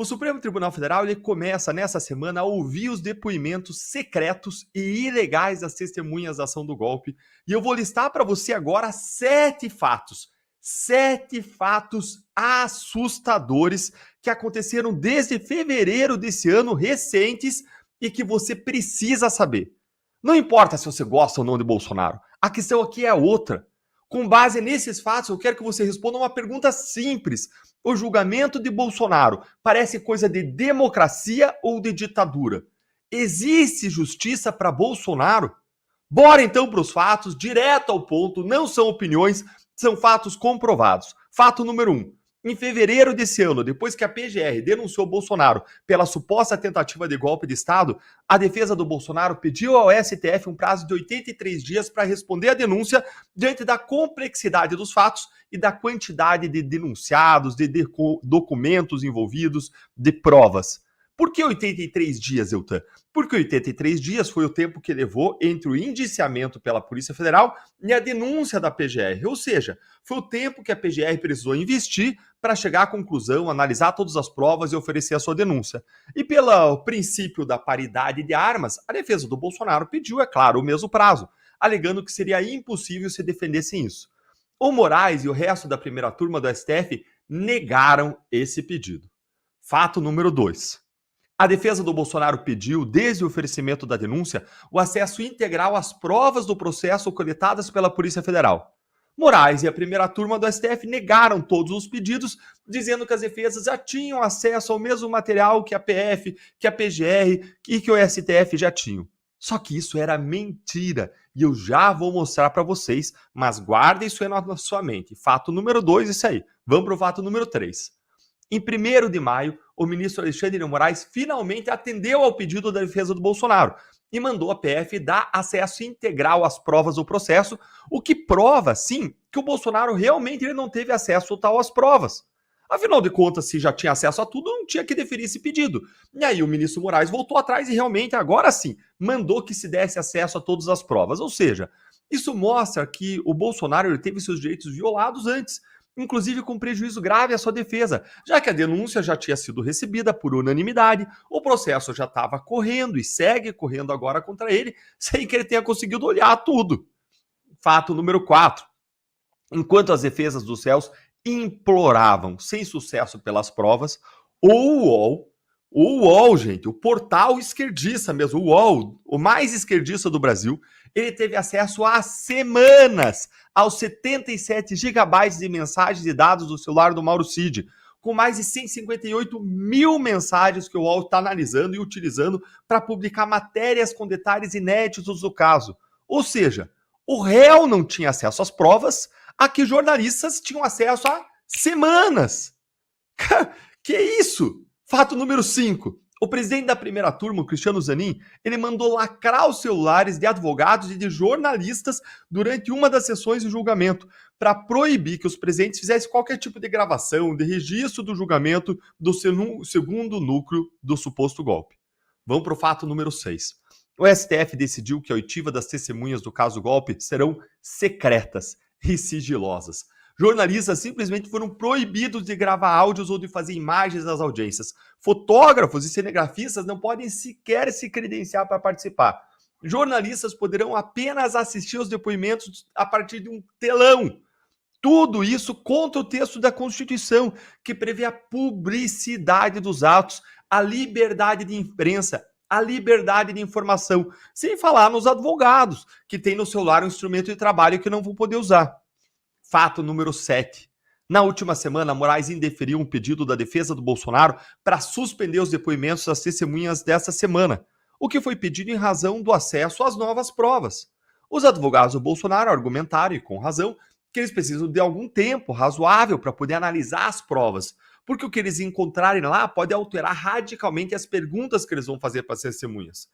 O Supremo Tribunal Federal ele começa nessa semana a ouvir os depoimentos secretos e ilegais das testemunhas da ação do golpe. E eu vou listar para você agora 7 fatos. 7 fatos assustadores que aconteceram desde fevereiro desse ano, recentes, e que você precisa saber. Não importa se você gosta ou não de Bolsonaro, a questão aqui é outra. Com base nesses fatos, eu quero que você responda uma pergunta simples. O julgamento de Bolsonaro parece coisa de democracia ou de ditadura? Existe justiça para Bolsonaro? Bora então para os fatos, direto ao ponto, não são opiniões, são fatos comprovados. Fato número 1. Em fevereiro desse ano, depois que a PGR denunciou Bolsonaro pela suposta tentativa de golpe de Estado, a defesa do Bolsonaro pediu ao STF um prazo de 83 dias para responder à denúncia diante da complexidade dos fatos e da quantidade de denunciados, de documentos envolvidos, de provas. Por que 83 dias, Eltan? Porque 83 dias foi o tempo que levou entre o indiciamento pela Polícia Federal e a denúncia da PGR. Ou seja, foi o tempo que a PGR precisou investir para chegar à conclusão, analisar todas as provas e oferecer a sua denúncia. E pelo princípio da paridade de armas, a defesa do Bolsonaro pediu, é claro, o mesmo prazo, alegando que seria impossível se defendessem isso. O Moraes e o resto da primeira turma do STF negaram esse pedido. Fato número 2. A defesa do Bolsonaro pediu, desde o oferecimento da denúncia, o acesso integral às provas do processo coletadas pela Polícia Federal. Moraes e a primeira turma do STF negaram todos os pedidos, dizendo que as defesas já tinham acesso ao mesmo material que a PF, que a PGR e que o STF já tinham. Só que isso era mentira e eu já vou mostrar para vocês, mas guardem isso aí na sua mente. Fato número 2, isso aí. Vamos para o fato número 3. Em 1º de maio, o ministro Alexandre de Moraes finalmente atendeu ao pedido da defesa do Bolsonaro e mandou a PF dar acesso integral às provas do processo, o que prova, sim, que o Bolsonaro realmente ele não teve acesso total às provas. Afinal de contas, se já tinha acesso a tudo, não tinha que deferir esse pedido. E aí o ministro Moraes voltou atrás e realmente, agora sim, mandou que se desse acesso a todas as provas. Ou seja, isso mostra que o Bolsonaro ele teve seus direitos violados antes, inclusive com prejuízo grave à sua defesa, já que a denúncia já tinha sido recebida por unanimidade, o processo já estava correndo e segue correndo agora contra ele, sem que ele tenha conseguido olhar tudo. Fato número 4. Enquanto as defesas dos réus imploravam, sem sucesso pelas provas, o UOL, gente, o portal esquerdista mesmo, o UOL, o mais esquerdista do Brasil, ele teve acesso há semanas aos 77 gigabytes de mensagens e dados do celular do Mauro Cid, com mais de 158 mil mensagens que o UOL está analisando e utilizando para publicar matérias com detalhes inéditos do caso. Ou seja, o réu não tinha acesso às provas, a que jornalistas tinham acesso há semanas. Que isso? Fato número 5. O presidente da primeira turma, o Cristiano Zanin, ele mandou lacrar os celulares de advogados e de jornalistas durante uma das sessões de julgamento, para proibir que os presentes fizessem qualquer tipo de gravação, de registro do julgamento do segundo núcleo do suposto golpe. Vamos para o fato número 6. O STF decidiu que a oitiva das testemunhas do caso golpe serão secretas e sigilosas. Jornalistas simplesmente foram proibidos de gravar áudios ou de fazer imagens das audiências. Fotógrafos e cinegrafistas não podem sequer se credenciar para participar. Jornalistas poderão apenas assistir aos depoimentos a partir de um telão. Tudo isso contra o texto da Constituição, que prevê a publicidade dos atos, a liberdade de imprensa, a liberdade de informação, sem falar nos advogados, que têm no celular um instrumento de trabalho que não vão poder usar. Fato número 7. Na última semana, Moraes indeferiu um pedido da defesa do Bolsonaro para suspender os depoimentos das testemunhas dessa semana, o que foi pedido em razão do acesso às novas provas. Os advogados do Bolsonaro argumentaram, e com razão, que eles precisam de algum tempo razoável para poder analisar as provas, porque o que eles encontrarem lá pode alterar radicalmente as perguntas que eles vão fazer para as testemunhas.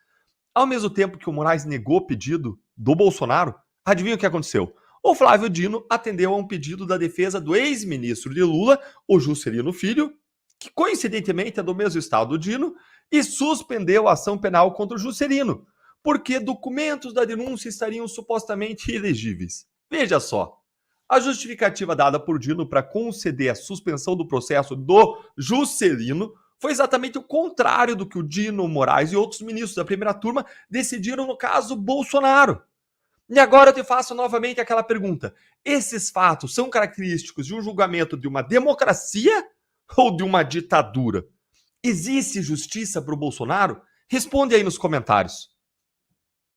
Ao mesmo tempo que o Moraes negou o pedido do Bolsonaro, adivinha o que aconteceu? O Flávio Dino atendeu a um pedido da defesa do ex-ministro de Lula, o Juscelino Filho, que coincidentemente é do mesmo estado do Dino, e suspendeu a ação penal contra o Juscelino, porque documentos da denúncia estariam supostamente ilegíveis. Veja só, a justificativa dada por Dino para conceder a suspensão do processo do Juscelino foi exatamente o contrário do que o Dino Moraes e outros ministros da primeira turma decidiram no caso Bolsonaro. E agora eu te faço novamente aquela pergunta: esses fatos são característicos de um julgamento de uma democracia ou de uma ditadura? Existe justiça para o Bolsonaro? Responde aí nos comentários.